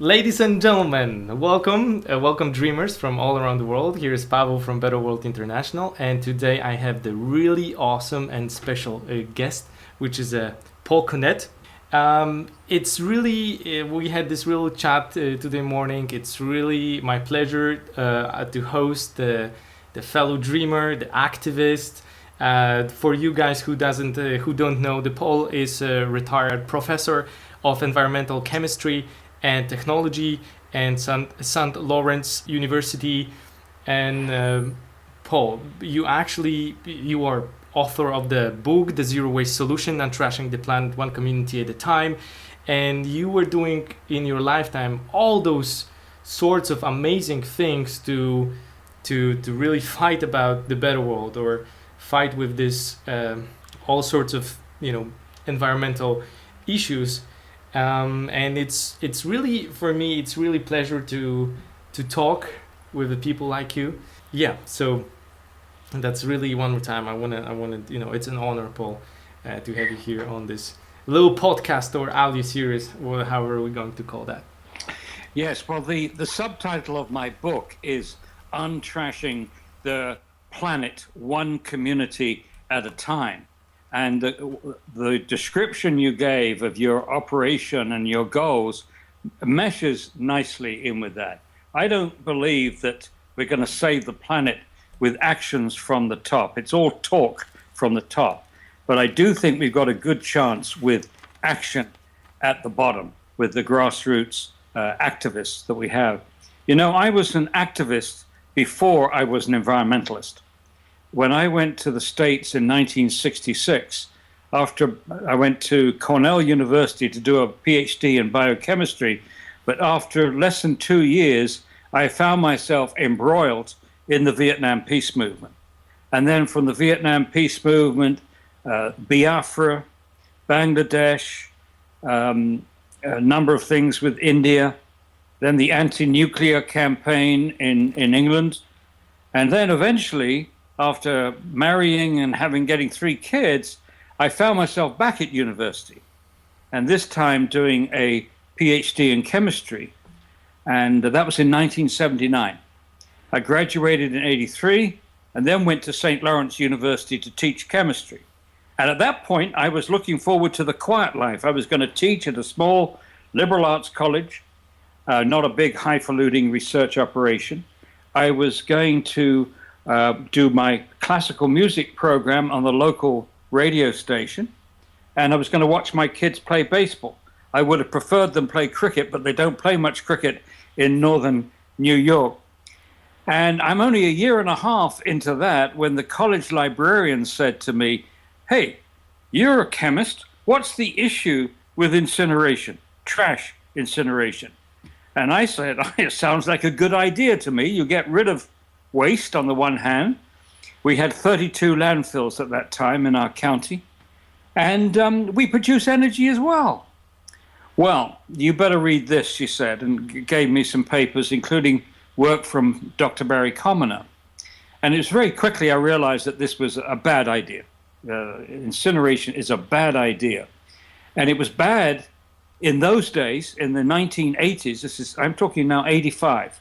Ladies and gentlemen, welcome dreamers from all around the world. Here is Pawel from Better World International, and today I have the really awesome and special guest, which is Paul Connett. It's really, we had this real chat today morning. It's really my pleasure to host the fellow dreamer, the activist. For you guys who don't know, the Paul is a retired professor of environmental chemistry and technology and St. Lawrence University. And Paul, you are author of the book The Zero Waste Solution: Untrashing the Planet One Community at a Time, and you were doing in your lifetime all those sorts of amazing things to really fight about the better world, or fight with this all sorts of environmental issues. And it's really, for me, it's really pleasure to talk with the people like you. Yeah, so that's really, one more time, I wanna it's an honor, Paul, to have you here on this little podcast or audio series, or however we're going to call that. Yes, well, the subtitle of my book is Untrashing the Planet One Community at a Time. And the description you gave of your operation and your goals meshes nicely in with that. I don't believe that we're going to save the planet with actions from the top. It's all talk from the top. But I do think we've got a good chance with action at the bottom, with the grassroots activists that we have. I was an activist before I was an environmentalist. When I went to the States in 1966, after I went to Cornell University to do a PhD in biochemistry, but after less than 2 years, I found myself embroiled in the Vietnam peace movement. And then from the Vietnam peace movement, Biafra, Bangladesh, a number of things with India, then the anti-nuclear campaign in England, and then eventually, after marrying and getting 3 kids, I found myself back at university, and this time doing a PhD in chemistry, and that was in 1979. I graduated in 83 and then went to St. Lawrence University to teach chemistry. And at that point, I was looking forward to the quiet life. I was going to teach at a small liberal arts college, not a big highfalutin research operation. I was going to do my classical music program on the local radio station, and I was going to watch my kids play baseball. I would have preferred them play cricket, but they don't play much cricket in northern New York. And I'm only a year and a half into that when the college librarian said to me, "Hey, you're a chemist. What's the issue with incineration, trash incineration?" And I said, "It sounds like a good idea to me. You get rid of waste on the one hand." We had 32 landfills at that time in our county, and we produce energy as well. "Well, you better read this," she said, and gave me some papers, including work from Dr. Barry Commoner. And it was very quickly I realized that this was a bad idea. Incineration is a bad idea. And it was bad in those days, in the 1980s. I'm talking now 85.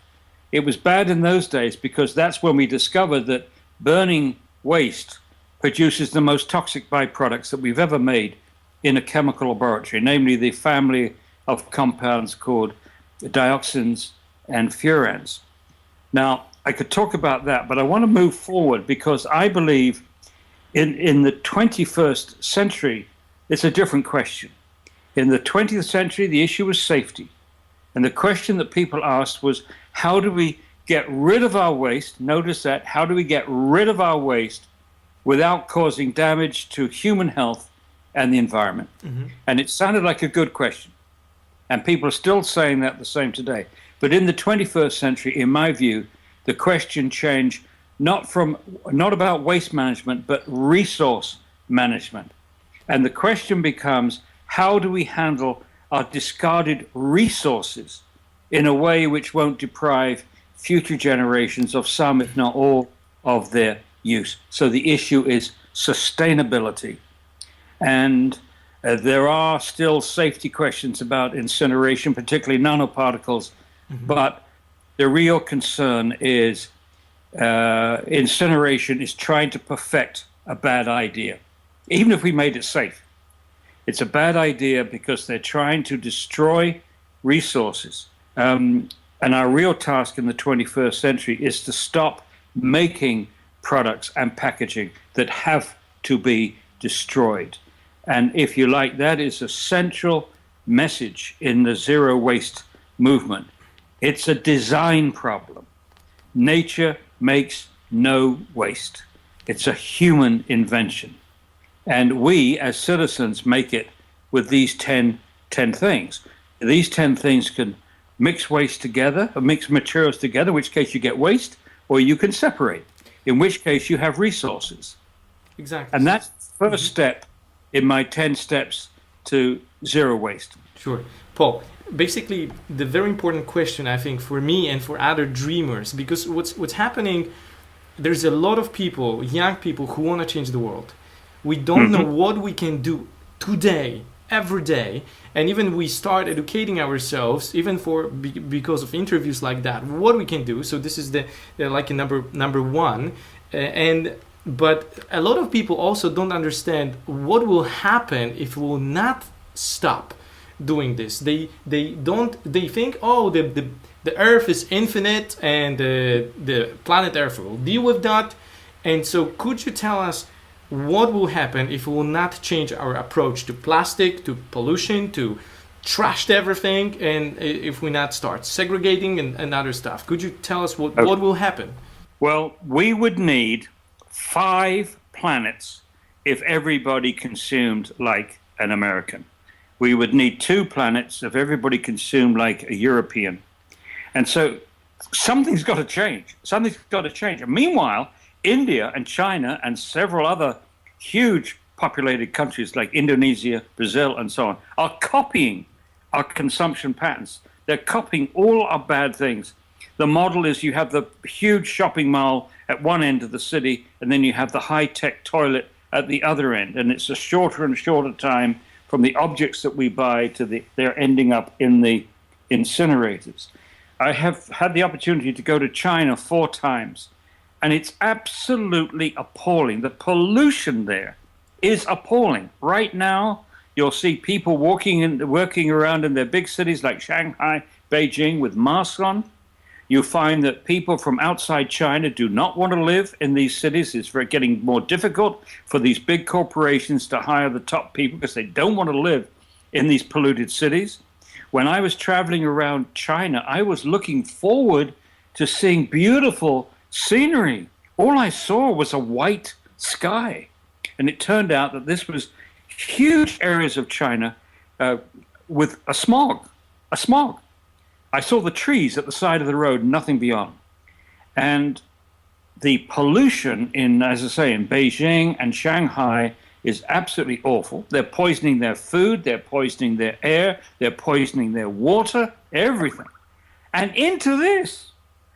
It was bad in those days because that's when we discovered that burning waste produces the most toxic byproducts that we've ever made in a chemical laboratory, namely the family of compounds called dioxins and furans. Now, I could talk about that, but I want to move forward because I believe in the 21st century, it's a different question. In the 20th century, the issue was safety. And the question that people asked was, how do we get rid of our waste? Notice that, how do we get rid of our waste without causing damage to human health and the environment? Mm-hmm. And it sounded like a good question. And people are still saying that the same today. But in the 21st century, in my view, the question changed not about waste management, but resource management. And the question becomes, how do we handle our discarded resources in a way which won't deprive future generations of some, if not all, of their use? So the issue is sustainability. And There are still safety questions about incineration, particularly nanoparticles, but the real concern is incineration is trying to perfect a bad idea. Even if we made it safe, it's a bad idea because they're trying to destroy resources. And our real task in the 21st century is to stop making products and packaging that have to be destroyed. And if you like, that is a central message in the zero waste movement. It's a design problem. Nature makes no waste. It's a human invention. And we, as citizens, make it with these 10 things. These 10 things can mix waste together, or mix materials together, in which case you get waste, or you can separate, in which case you have resources. Exactly. And that's the first step in my 10 steps to zero waste. Sure. Paul, basically, the very important question, I think, for me and for other dreamers, because what's happening, there's a lot of people, young people, who want to change the world. We don't know what we can do today, every day, and even we start educating ourselves, even because of interviews like that, what we can do. So this is the like a number one, but a lot of people also don't understand what will happen if we will not stop doing this. They think, oh, the Earth is infinite and the planet Earth will deal with that. And so could you tell us what will happen if we will not change our approach to plastic, to pollution, to trash everything, and if we not start segregating and other stuff? Could you tell us what will happen? Well, we would need 5 planets if everybody consumed like an American. We would need 2 planets if everybody consumed like a European. And so something's got to change. Something's got to change. And meanwhile, India and China and several other huge populated countries like Indonesia, Brazil, and so on are copying our consumption patterns. They're copying all our bad things. The model is you have the huge shopping mall at one end of the city, and then you have the high-tech toilet at the other end. And it's a shorter and shorter time from the objects that we buy to they're ending up in the incinerators. I have had the opportunity to go to China 4 times. And it's absolutely appalling. The pollution there is appalling. Right now, you'll see people working around in their big cities like Shanghai, Beijing with masks on. You find that people from outside China do not want to live in these cities. It's getting more difficult for these big corporations to hire the top people because they don't want to live in these polluted cities. When I was traveling around China, I was looking forward to seeing beautiful scenery. All I saw was a white sky. And it turned out that this was huge areas of China with a smog. I saw the trees at the side of the road, nothing beyond. And the pollution as I say, in Beijing and Shanghai is absolutely awful. They're poisoning their food, they're poisoning their air, they're poisoning their water, everything. And into this,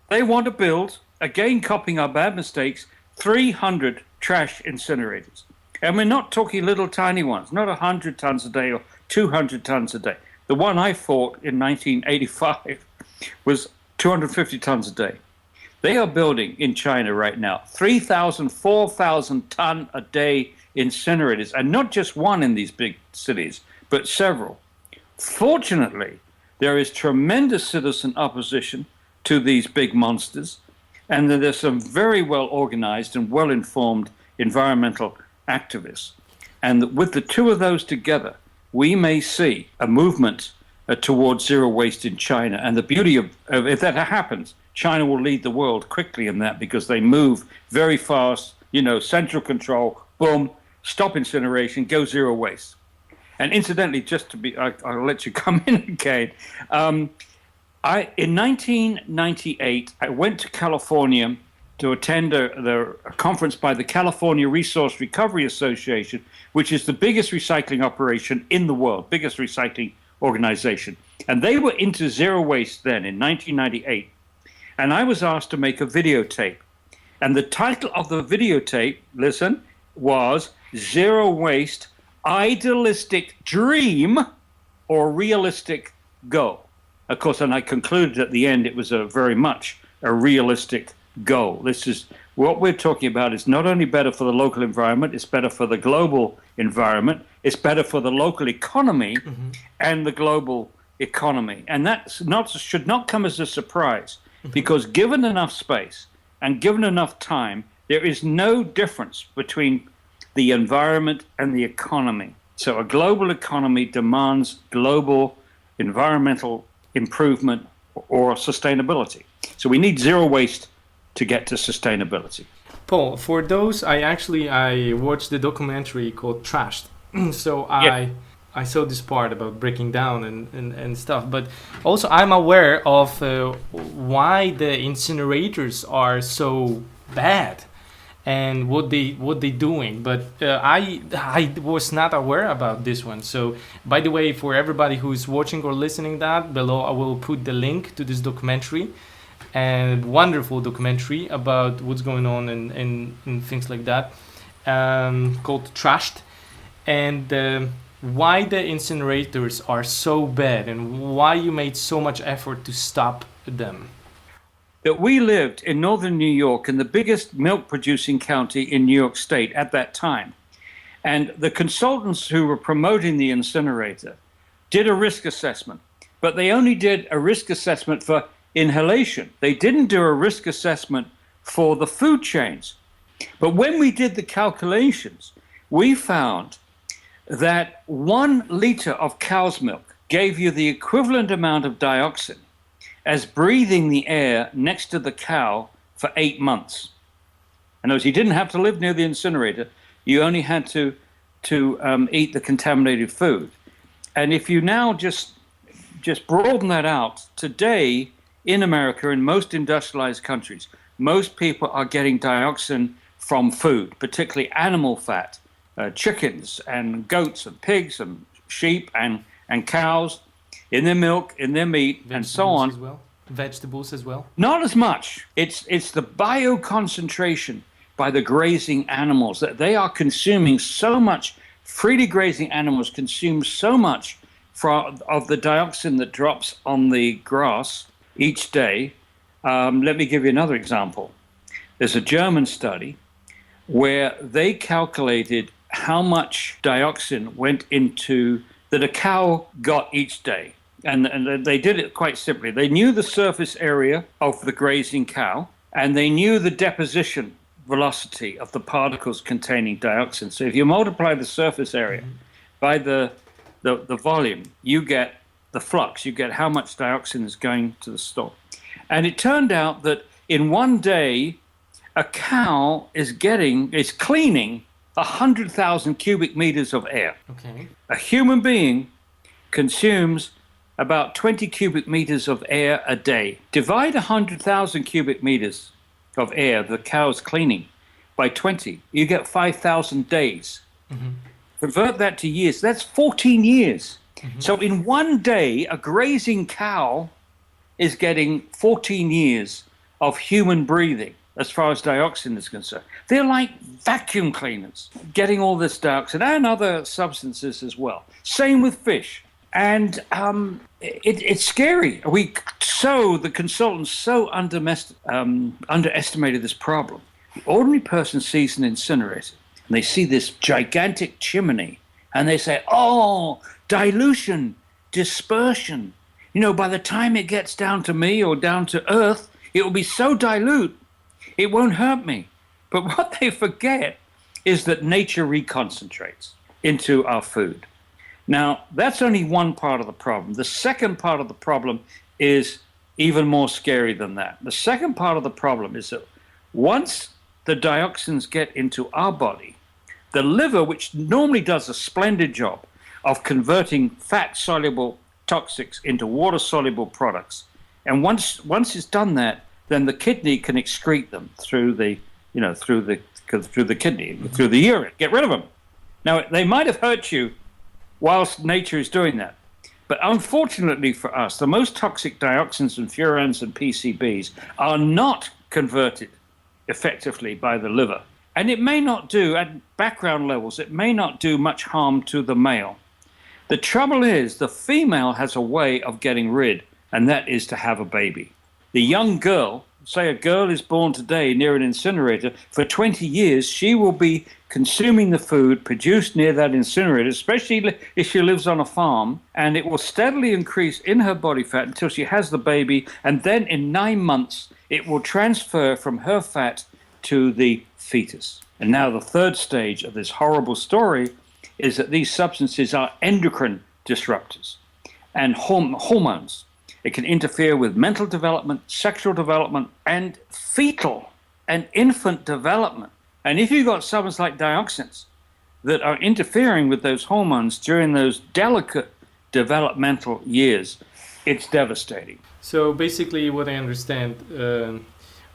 they want to build, again copying our bad mistakes, 300 trash incinerators. And we're not talking little tiny ones, not 100 tons a day or 200 tons a day. The one I fought in 1985 was 250 tons a day. They are building in China right now 3,000, 4,000 ton a day incinerators, and not just one in these big cities, but several. Fortunately, there is tremendous citizen opposition to these big monsters, and there's some very well organized and well informed environmental activists. And with the two of those together, we may see a movement towards zero waste in China. And the beauty of if that happens, China will lead the world quickly in that because they move very fast, central control, boom, stop incineration, go zero waste. And incidentally, I'll let you come in again. In 1998, I went to California to attend a conference by the California Resource Recovery Association, which is the biggest recycling operation in the world, biggest recycling organization. And they were into zero waste then in 1998. And I was asked to make a videotape. And the title of the videotape, listen, was Zero Waste idealistic dream or realistic goal. Of course, and I concluded at the end it was a very much a realistic goal. This is what we're talking about is not only better for the local environment, it's better for the global environment, it's better for the local economy and the global economy. And that should not come as a surprise, because given enough space and given enough time, there is no difference between the environment and the economy. So a global economy demands global environmental improvement or sustainability. So we need zero waste to get to sustainability. Paul, for those, I watched the documentary called Trashed. So I saw this part about breaking down and stuff, but also I'm aware of why the incinerators are so bad and what they doing, but I was not aware about this one. So by the way, for everybody who's watching or listening, that below I will put the link to this documentary, and wonderful documentary about what's going on and things like that, called Trashed, and why the incinerators are so bad and why you made so much effort to stop them. That we lived in northern New York, in the biggest milk producing county in New York State at that time. And the consultants who were promoting the incinerator did a risk assessment, but they only did a risk assessment for inhalation. They didn't do a risk assessment for the food chains. But when we did the calculations, we found that 1 liter of cow's milk gave you the equivalent amount of dioxin as breathing the air next to the cow for 8 months. In other words, you didn't have to live near the incinerator. You only had to eat the contaminated food. And if you now just broaden that out, today in America, in most industrialized countries, most people are getting dioxin from food, particularly animal fat, chickens and goats and pigs and sheep and cows, in their milk, in their meat, and so on. As well. Vegetables as well? Not as much. It's the bioconcentration by the grazing animals, that they are consuming so much. Freely grazing animals consume so much of the dioxin that drops on the grass each day. Let me give you another example. There's a German study where they calculated how much dioxin went into that a cow got each day. And they did it quite simply. They knew the surface area of the grazing cow, and they knew the deposition velocity of the particles containing dioxin. So if you multiply the surface area by the volume, you get the flux, you get how much dioxin is going to the store. And it turned out that in one day, a cow is cleaning 100,000 cubic meters of air. Okay. A human being consumes about 20 cubic meters of air a day. Divide 100,000 cubic meters of air the cow's cleaning by 20, you get 5,000 days. Convert that to years, that's 14 years. So in one day, a grazing cow is getting 14 years of human breathing as far as dioxin is concerned. They're like vacuum cleaners, getting all this dioxin and other substances as well. Same with fish. And it's scary. The consultants so underestimated this problem. The ordinary person sees an incinerator, and they see this gigantic chimney, and they say, oh, dilution, dispersion. You know, by the time it gets down to me or down to earth, it will be so dilute, it won't hurt me. But what they forget is that nature reconcentrates into our food. Now, that's only one part of the problem. The second part of the problem is even more scary than that. The second part of the problem is that once the dioxins get into our body, the liver, which normally does a splendid job of converting fat-soluble toxics into water-soluble products, and once it's done that, then the kidney can excrete them through the kidney, through the urine, get rid of them. Now, they might have hurt you whilst nature is doing that. But unfortunately for us, the most toxic dioxins and furans and PCBs are not converted effectively by the liver. And it may not do, at background levels, it may not do much harm to the male. The trouble is the female has a way of getting rid, and that is to have a baby. The young girl, say a girl is born today near an incinerator, for 20 years she will be consuming the food produced near that incinerator, especially if she lives on a farm, and it will steadily increase in her body fat until she has the baby, and then in 9 months it will transfer from her fat to the fetus. And now the third stage of this horrible story is that these substances are endocrine disruptors and hormones. It can interfere with mental development, sexual development, and fetal and infant development. And if you've got substances like dioxins that are interfering with those hormones during those delicate developmental years, it's devastating. So basically, what I understand,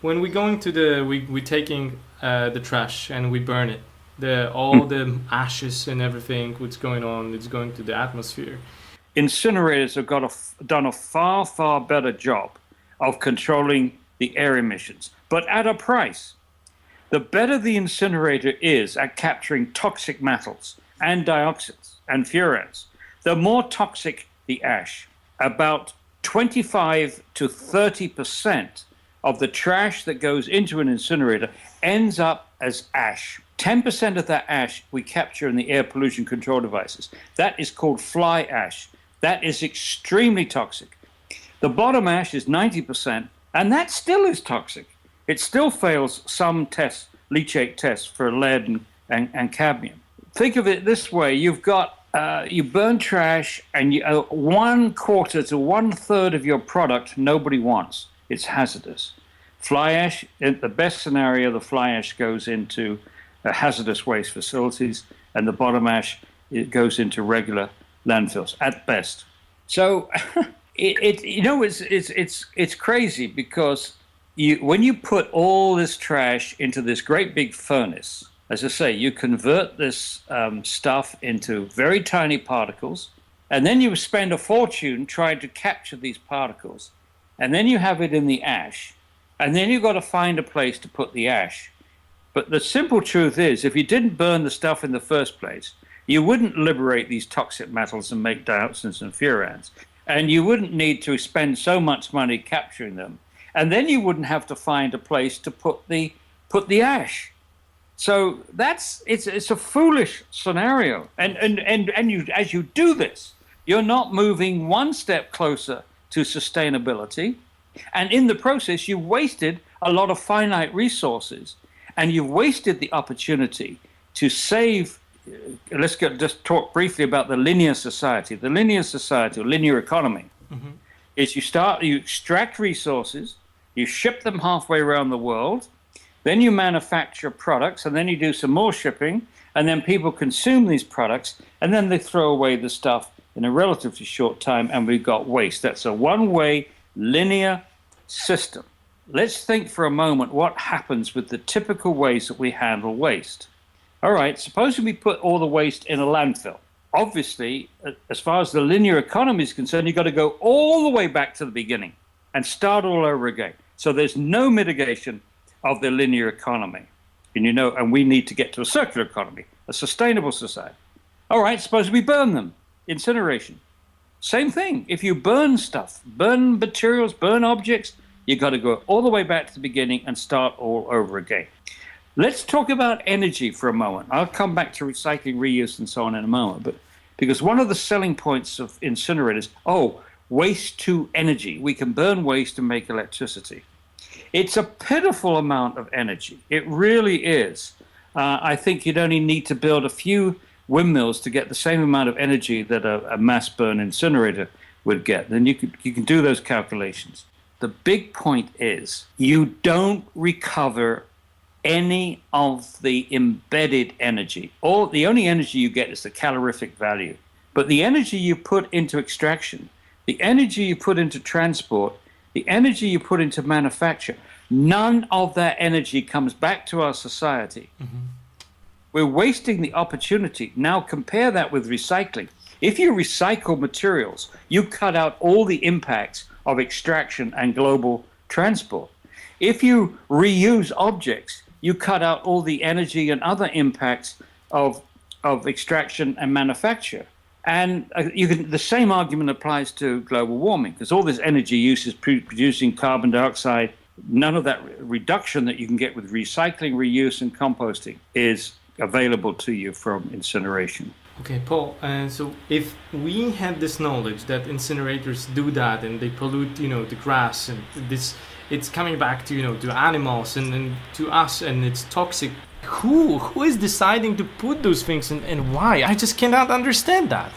when we're going to we're taking the trash and we burn it, all the ashes and everything, what's going on, it's going to the atmosphere. Incinerators have done a far, far better job of controlling the air emissions, but at a price. The better the incinerator is at capturing toxic metals and dioxins and furans, the more toxic the ash. About 25 to 30% of the trash that goes into an incinerator ends up as ash. 10% of that ash we capture in the air pollution control devices. That is called fly ash. That is extremely toxic. The bottom ash is 90%, and that still is toxic. It still fails some tests, leachate tests for lead and cadmium. Think of it this way: you've got you burn trash, and 1/4 to 1/3 of your product nobody wants. It's hazardous. Fly ash, in the best scenario, the fly ash goes into hazardous waste facilities, and the bottom ash, it goes into regular landfills at best. So it's crazy, because when you put all this trash into this great big furnace, as I say, you convert this stuff into very tiny particles, and then you spend a fortune trying to capture these particles, and then you have it in the ash, and then you've got to find a place to put the ash. But the simple truth is, if you didn't burn the stuff in the first place, you wouldn't liberate these toxic metals and make dioxins and furans, and you wouldn't need to spend so much money capturing them, and then you wouldn't have to find a place to put the ash. So it's a foolish scenario, and you, as you do this, you're not moving one step closer to sustainability, and in the process you've wasted a lot of finite resources, and you've wasted the opportunity to save. Let's just talk briefly about the linear society. The linear society, or linear economy, is you extract resources, you ship them halfway around the world, then you manufacture products, and then you do some more shipping, and then people consume these products, and then they throw away the stuff in a relatively short time, and we've got waste. That's a one-way linear system. Let's think for a moment what happens with the typical ways that we handle waste. All right, suppose we put all the waste in a landfill. Obviously, as far as the linear economy is concerned, you've got to go all the way back to the beginning and start all over again. So there's no mitigation of the linear economy. And we need to get to a circular economy, a sustainable society. All right, suppose we burn them, incineration. Same thing. If you burn stuff, burn materials, burn objects, you've got to go all the way back to the beginning and start all over again. Let's talk about energy for a moment. I'll come back to recycling, reuse, and so on in a moment. But because one of the selling points of incinerators, waste to energy. We can burn waste and make electricity. It's a pitiful amount of energy. It really is. I think you'd only need to build a few windmills to get the same amount of energy that a mass burn incinerator would get. Then you can do those calculations. The big point is you don't recover any of the embedded energy. The only energy you get is the calorific value. But the energy you put into extraction, the energy you put into transport, the energy you put into manufacture, none of that energy comes back to our society. We're wasting the opportunity. Now compare that with recycling. If you recycle materials, you cut out all the impacts of extraction and global transport. If you reuse objects, you cut out all the energy and other impacts of extraction and manufacture. And the same argument applies to global warming, because all this energy use is producing carbon dioxide. None of that reduction that you can get with recycling, reuse, and composting is available to you from incineration. Okay, Paul, so if we had this knowledge that incinerators do that and they pollute, the grass, and it's coming back to, to animals and to us, and it's toxic, who is deciding to put those things and why? I just cannot understand that.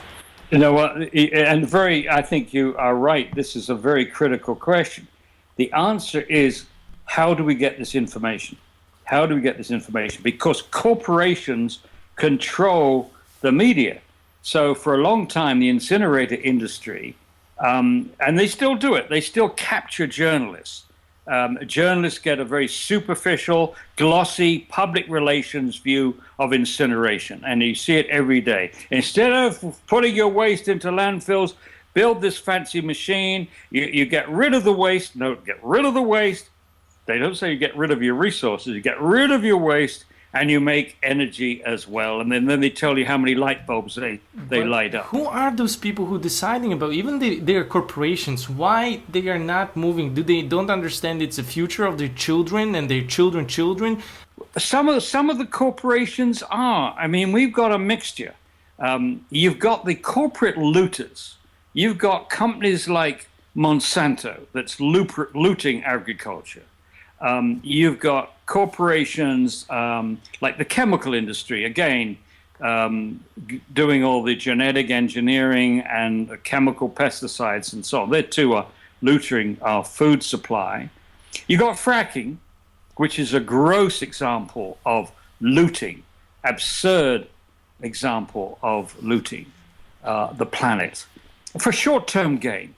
You know what? I think you are right. This is a very critical question. The answer is, how do we get this information? How do we get this information? Because corporations control the media. So for a long time, the incinerator industry, and they still do it, they still capture journalists. Journalists get a very superficial, glossy public relations view of incineration, and you see it every day. Instead of putting your waste into landfills, build this fancy machine, you get rid of the waste. No, get rid of the waste. They don't say you get rid of your resources, you get rid of your waste, and you make energy as well. And then they tell you how many light bulbs they light up. Who are those people who are deciding about, even their corporations, why they are not moving? They don't understand it's the future of their children and their children? Some of the corporations are. I mean, we've got a mixture. You've got the corporate looters. You've got companies like Monsanto that's looting agriculture. You've got corporations like the chemical industry, again, doing all the genetic engineering and chemical pesticides and so on. They too are looting our food supply. You got fracking, which is a gross example of looting, absurd example of looting the planet for short-term gain.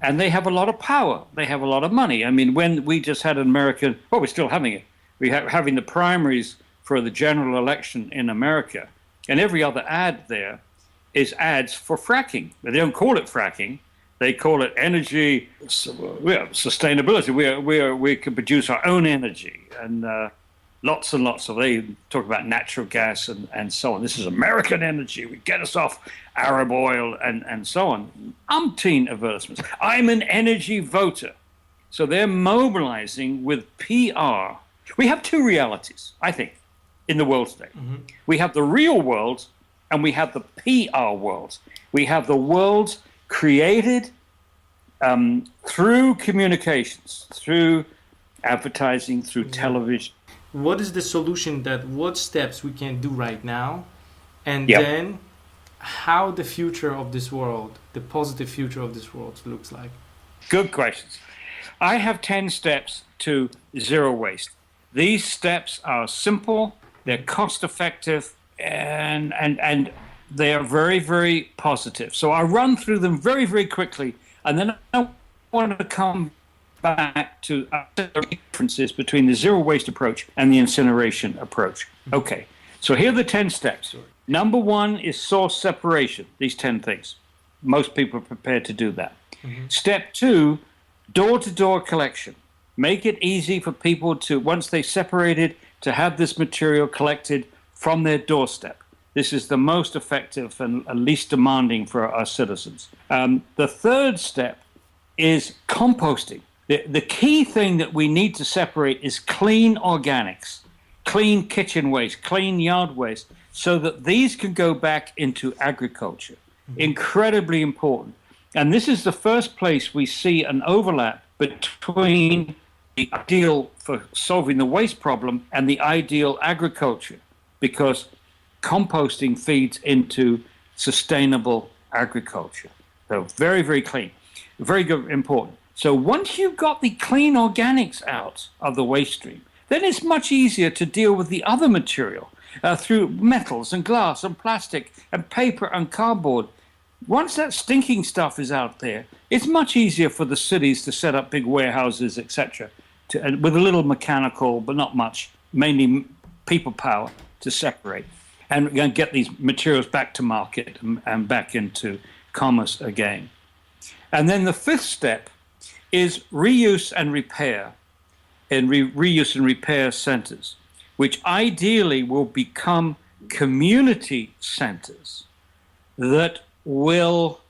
And they have a lot of power. They have a lot of money. I mean, when we just had an American, we're still having it. Having the primaries for the general election in America, and every other ad there is ads for fracking. But they don't call it fracking. They call it energy sustainability. We can produce our own energy, and lots and lots of. They talk about natural gas and so on. This is American energy. We get us off Arab oil and so on. Umpteen advertisements. I'm an energy voter. So they're mobilizing with PR. We have two realities, I think, in the world today. Mm-hmm. We have the real world and we have the PR world. We have the world created through communications, through advertising, through television. What is the solution what steps we can do right now? And then how the future of this world, the positive future of this world looks like? Good questions. I have 10 steps to zero waste. These steps are simple, they're cost effective, and they are very, very positive. So I'll run through them very, very quickly, and then I want to come back to the differences between the zero waste approach and the incineration approach. Okay, so here are the 10 steps. Number one is source separation, these 10 things. Most people are prepared to do that. Mm-hmm. Step two, door-to-door collection. Make it easy for people to, once they separated, to have this material collected from their doorstep. This is the most effective and least demanding for our citizens. The third step is composting. The key thing that we need to separate is clean organics, clean kitchen waste, clean yard waste, so that these can go back into agriculture. Mm-hmm. Incredibly important. And this is the first place we see an overlap between the ideal for solving the waste problem and the ideal agriculture, because composting feeds into sustainable agriculture. So very, very clean, very good, important. So once you've got the clean organics out of the waste stream, then it's much easier to deal with the other material through metals and glass and plastic and paper and cardboard. Once that stinking stuff is out there, it's much easier for the cities to set up big warehouses, etc., with a little mechanical, but not much, mainly people power, to separate and get these materials back to market and back into commerce again. And then the fifth step is reuse and repair. and reuse and repair centers, which ideally will become community centers that will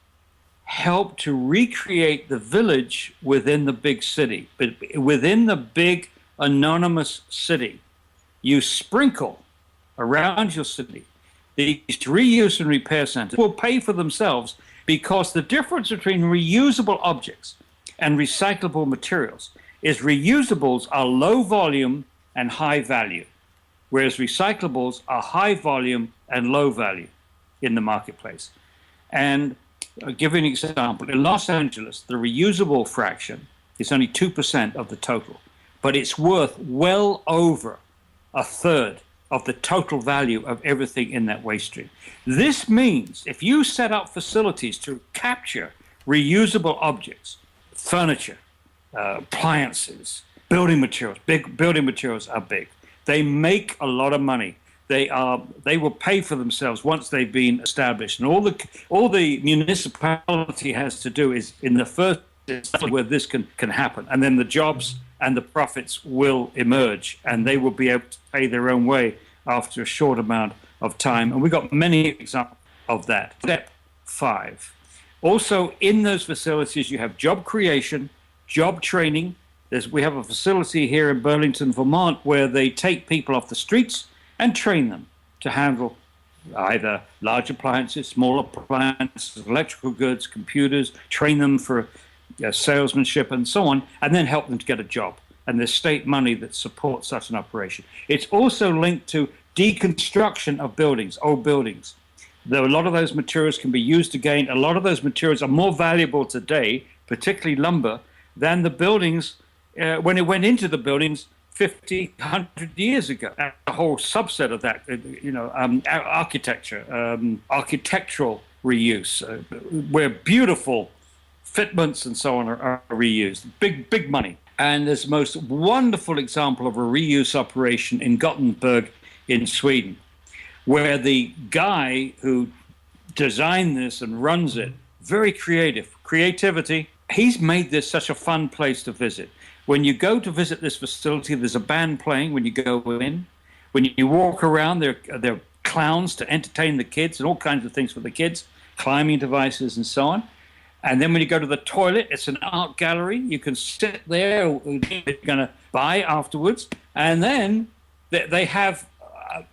help to recreate the village within the big city. But within the big anonymous city, you sprinkle around your city these reuse and repair centers will pay for themselves, because the difference between reusable objects and recyclable materials is reusables are low volume and high value, whereas recyclables are high volume and low value in the marketplace. And I'll give you an example. In Los Angeles, the reusable fraction is only 2% of the total, but it's worth well over a third of the total value of everything in that waste stream. This means if you set up facilities to capture reusable objects, furniture, appliances, building materials, big building materials are big. They make a lot of money. They will pay for themselves once they've been established. And all the municipality has to do is, in the first instance where this can happen, and then the jobs and the profits will emerge, and they will be able to pay their own way after a short amount of time. And we've got many examples of that. Step 5. Also, in those facilities, you have job creation, job training. We have a facility here in Burlington, Vermont, where they take people off the streets and train them to handle either large appliances, small appliances, electrical goods, computers, train them for salesmanship and so on, and then help them to get a job. And there's state money that supports such an operation. It's also linked to deconstruction of buildings, old buildings. Though a lot of those materials can be used again, a lot of those materials are more valuable today, particularly lumber, than the buildings when it went into the buildings 50, 100 years ago. A whole subset of that, architecture, architectural reuse, where beautiful fitments and so on are reused. Big money. And there's the most wonderful example of a reuse operation in Gothenburg in Sweden, where the guy who designed this and runs it, very creativity, he's made this such a fun place to visit. When you go to visit this facility, there's a band playing when you go in. When you walk around, there are clowns to entertain the kids and all kinds of things for the kids, climbing devices and so on. And then when you go to the toilet, it's an art gallery. You can sit there, you're going to buy afterwards. And then they have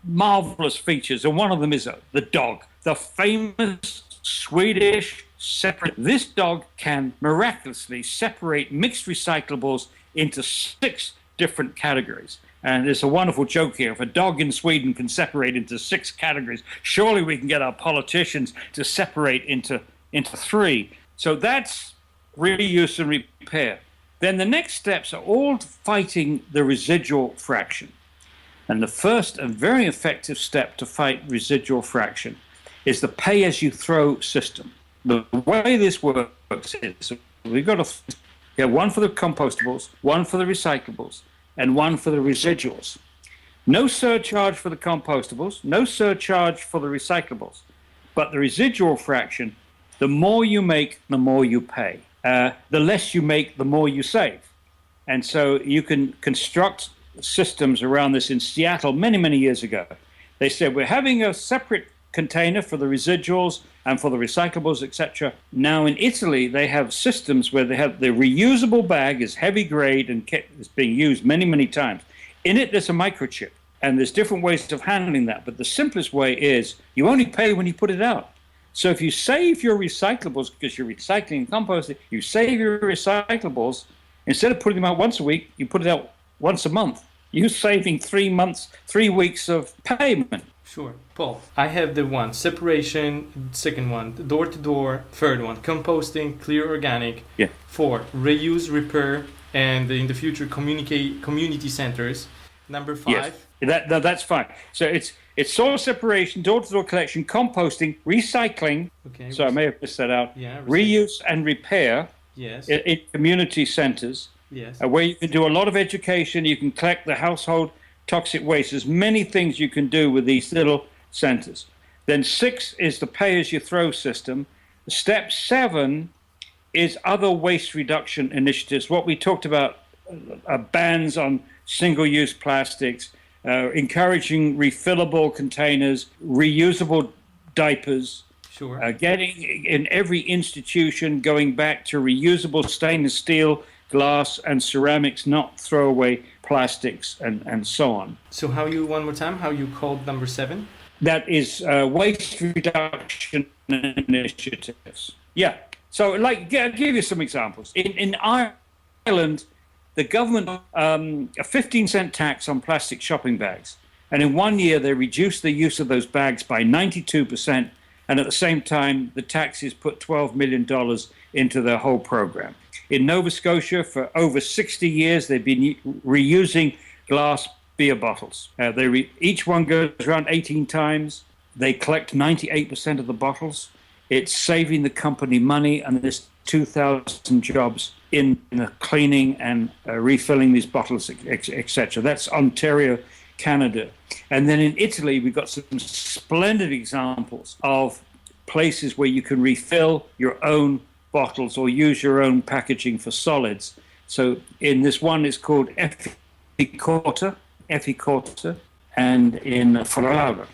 marvelous features. And one of them is the dog, the famous Swedish separate. This dog can miraculously separate mixed recyclables into 6 different categories. And there's a wonderful joke here. If a dog in Sweden can separate into 6 categories, surely we can get our politicians to separate into 3. So that's reuse and repair. Then the next steps are all fighting the residual fraction. And the first and very effective step to fight residual fraction is the pay-as-you-throw system. The way this works is we've got one for the compostables, one for the recyclables, and one for the residuals. No surcharge for the compostables, no surcharge for the recyclables. But the residual fraction, the more you make, the more you pay. The less you make, the more you save. And so you can construct systems around this. In Seattle many, many years ago, they said, we're having a separate container for the residuals and for the recyclables, etc. Now in Italy, they have systems where they have the reusable bag is heavy grade and is being used many, many times. In it, there's a microchip, and there's different ways of handling that. But the simplest way is you only pay when you put it out. So if you save your recyclables because you're recycling and composting, you save your recyclables, instead of putting them out once a week, you put it out once a month. You're saving 3 weeks of payment. Sure. Paul, I have the one, separation, second one, door-to-door, third one, composting, clear organic, 4, reuse, repair, and in the future, community centers. Number 5. Yes. That's fine. So it's soil separation, door-to-door collection, composting, recycling. Okay. So I may have missed that out. Yeah. Reuse and repair. Yes. In community centers. Yes. Where you can do a lot of education. You can collect the household toxic waste. There's many things you can do with these little centers. Then 6 is the pay-as-you-throw system. Step 7 is other waste reduction initiatives. What we talked about bans on single-use plastics, encouraging refillable containers, reusable diapers, Sure. getting in every institution going back to reusable stainless steel, glass, and ceramics, not throwaway plastics, and so on. So one more time, how you called number 7? That is waste reduction initiatives. Yeah. So, like, I'll give you some examples. In Ireland, the government a 15-cent tax on plastic shopping bags, and in 1 year they reduced the use of those bags by 92%. And at the same time, the taxes put $12 million into their whole program. In Nova Scotia, for over 60 years, they've been reusing glass beer bottles. Each one goes around 18 times. They collect 98% of the bottles. It's saving the company money, and there's 2,000 jobs in cleaning and refilling these bottles, etc. That's Ontario, Canada. And then in Italy, we've got some splendid examples of places where you can refill your own bottles or use your own packaging for solids. So in this one, it's called Efficorta, and in Ferrara.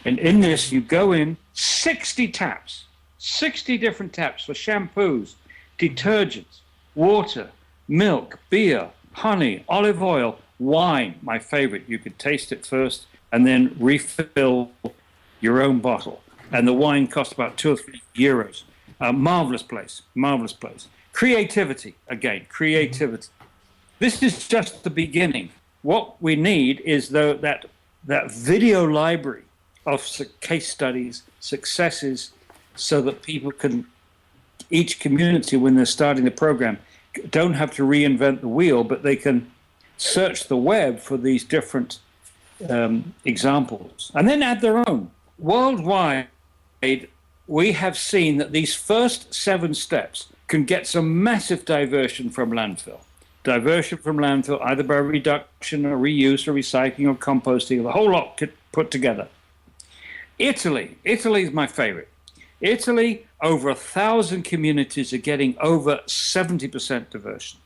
And in this, you go in 60 taps, 60 different taps for shampoos, detergents, water, milk, beer, honey, olive oil, wine, my favorite. You could taste it first and then refill your own bottle. And the wine costs about 2 or 3 euros. Marvelous place, marvelous place. Creativity, again, creativity. This is just the beginning. What we need is that video library of case studies, successes, so that people can, each community, when they're starting the program, don't have to reinvent the wheel, but they can search the web for these different examples and then add their own. Worldwide, we have seen that these first 7 steps can get some massive diversion from landfill. Diversion from landfill, either by reduction or reuse or recycling or composting, the whole lot put together. Italy is my favorite. Italy, over 1,000 communities are getting over 70% diversion.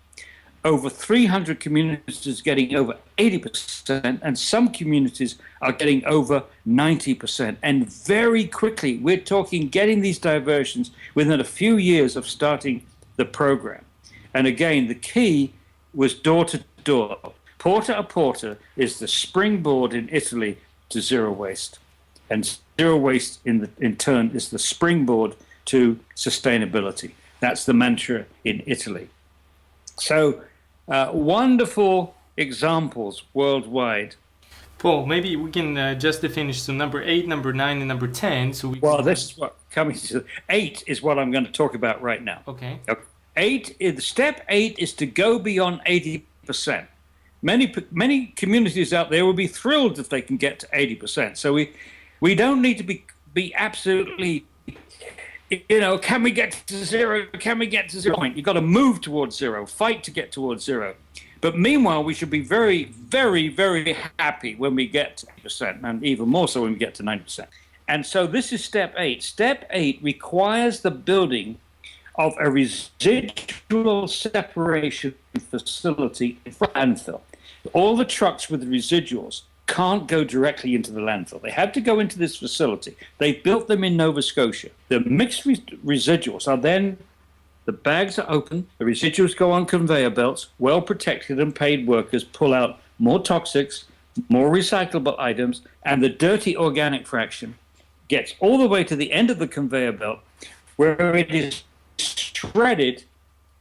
Over 300 communities getting over 80%, and some communities are getting over 90%. And very quickly, we're talking getting these diversions within a few years of starting the program. And again, the key was door to door. Porta a porta is the springboard in Italy to zero waste. And zero waste in turn is the springboard to sustainability. That's the mantra in Italy. So wonderful examples worldwide. Paul, maybe we can just finish. So number 8, number 9, and number 10. This is what coming to 8 is what I'm going to talk about right now. Okay. Step 8 is to go beyond 80%. Many communities out there will be thrilled if they can get to 80%. So we don't need to be absolutely, can we get to zero? Can we get to 0 point? You've got to move towards zero, fight to get towards zero. But meanwhile, we should be very, very, very happy when we get to 80%, and even more so when we get to 90%. And so this is step 8. Step 8 requires the building of a residual separation facility for landfill. All the trucks with the residuals can't go directly into the landfill. They have to go into this facility. They built them in Nova Scotia. The mixed residuals are then, the bags are open, the residuals go on conveyor belts, well protected and paid workers pull out more toxics, more recyclable items, and the dirty organic fraction gets all the way to the end of the conveyor belt, where it is shredded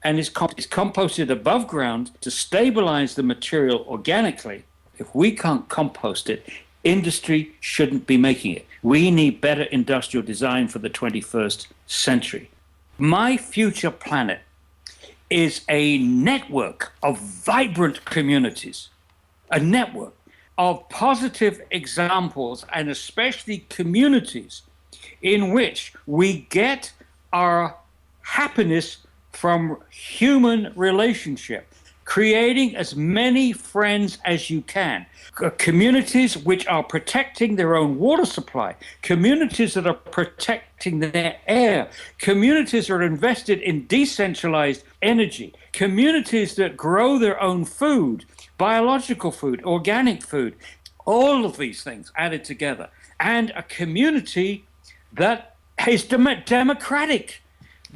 and is composted above ground to stabilize the material organically. If we can't compost it, industry shouldn't be making it. We need better industrial design for the 21st century. My future planet is a network of vibrant communities, a network of positive examples, and especially communities in which we get our happiness from human relationship. creating as many friends as you can. Communities which are protecting their own water supply, communities that are protecting their air, communities that are invested in decentralized energy, communities that grow their own food, biological food, organic food, all of these things added together, and a community that is democratic.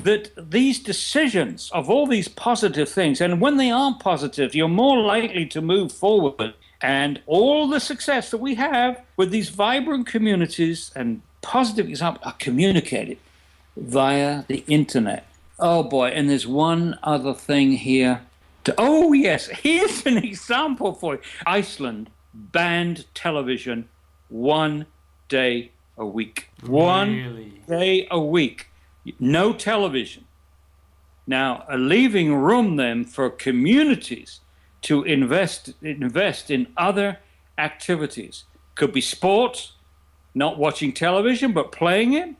That these decisions of all these positive things, and when they are positive, you're more likely to move forward. And all the success that we have with these vibrant communities and positive examples are communicated via the internet. Oh boy, and there's one other thing here. Oh yes, here's an example for you. Iceland banned television 1 day a week. Really? 1 day a week. No television. Now, leaving room then for communities to invest in other activities. Could be sports, not watching television, but playing it,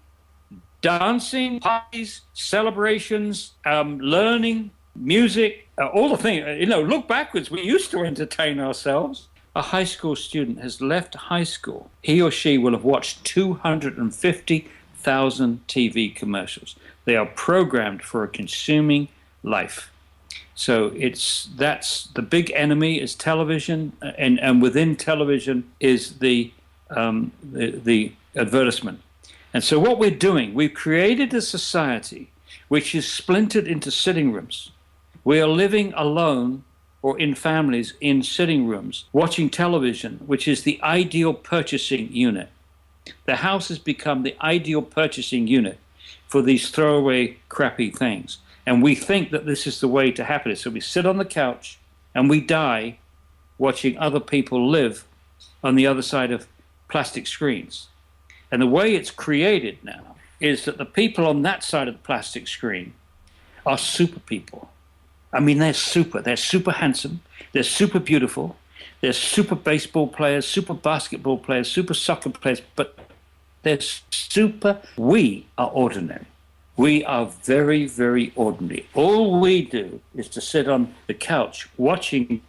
dancing, parties, celebrations, learning, music, all the things. Look backwards. We used to entertain ourselves. A high school student has left high school. He or she will have watched 250,000 TV commercials. They are programmed for a consuming life. So that's the big enemy is television, and within television is the advertisement. And so what we're doing, we've created a society which is splintered into sitting rooms. We are living alone or in families in sitting rooms, watching television, which is the ideal purchasing unit. The house has become the ideal purchasing unit for these throwaway, crappy things. And we think that this is the way to happiness. So we sit on the couch and we die watching other people live on the other side of plastic screens. And the way it's created now is that the people on that side of the plastic screen are super people. I mean, they're super handsome, they're super beautiful, they're super baseball players, super basketball players, super soccer players, but they're super, we are ordinary. We are very, very ordinary. All we do is to sit on the couch watching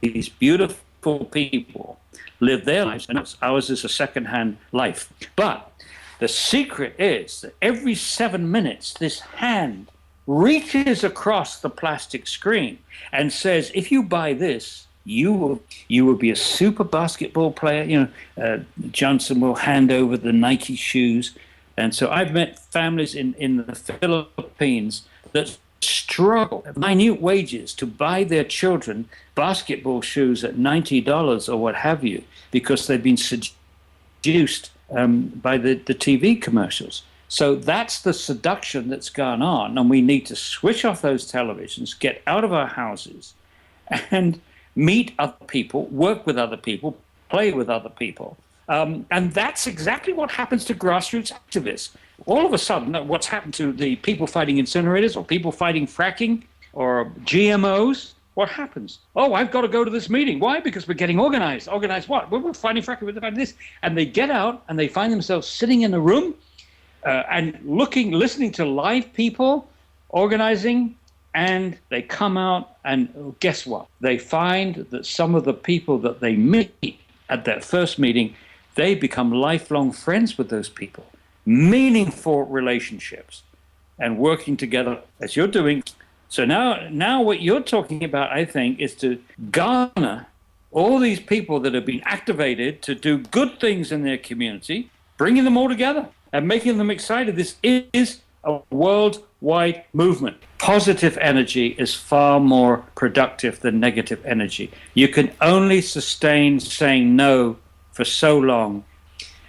these beautiful people live their lives, and ours is a second-hand life. But the secret is that every 7 minutes, this hand reaches across the plastic screen and says, if you buy this, you will be a super basketball player. Johnson will hand over the Nike shoes. And so I've met families in the Philippines that struggle at minute wages to buy their children basketball shoes at $90 or what have you, because they've been seduced by the TV commercials. So that's the seduction that's gone on, and we need to switch off those televisions, get out of our houses, and meet other people, work with other people, play with other people. And that's exactly what happens to grassroots activists. All of a sudden, what's happened to the people fighting incinerators or people fighting fracking or GMOs? What happens? Oh, I've got to go to this meeting. Why? Because we're getting organized. Organized what? We're fighting fracking, we're fighting this. And they get out and they find themselves sitting in a room and listening to live people organizing, and they come out and guess what? They find that some of the people that they meet at that first meeting, they become lifelong friends with those people, meaningful relationships, and working together as you're doing. So now what you're talking about, I think, is to garner all these people that have been activated to do good things in their community, bringing them all together and making them excited. This is a worldwide movement. Positive energy is far more productive than negative energy. You can only sustain saying no for so long.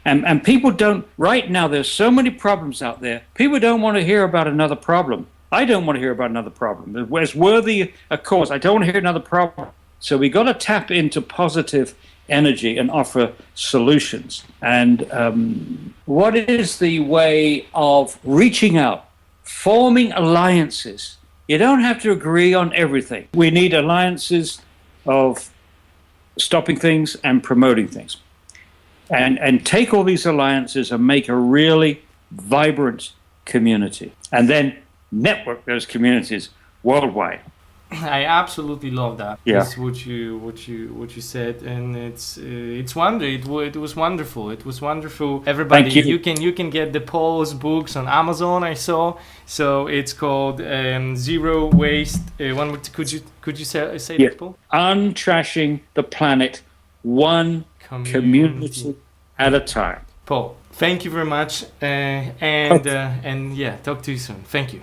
And people don't, right now, there's so many problems out there. People don't want to hear about another problem. I don't want to hear about another problem. As worthy a cause, I don't want to hear another problem. So we got to tap into positive energy and offer solutions. And what is the way of reaching out, forming alliances? You don't have to agree on everything. We need alliances of stopping things and promoting things. And take all these alliances and make a really vibrant community. And then network those communities worldwide. I absolutely love that. Yeah. Is what you said, and it was wonderful. It was wonderful. Everybody, Thank you. you can get the Paul's books on Amazon. I saw. So it's called Zero Waste. Could you say Yeah. that, Paul? Untrashing the planet, one community at a time. Paul, thank you very much, and yeah, talk to you soon. Thank you.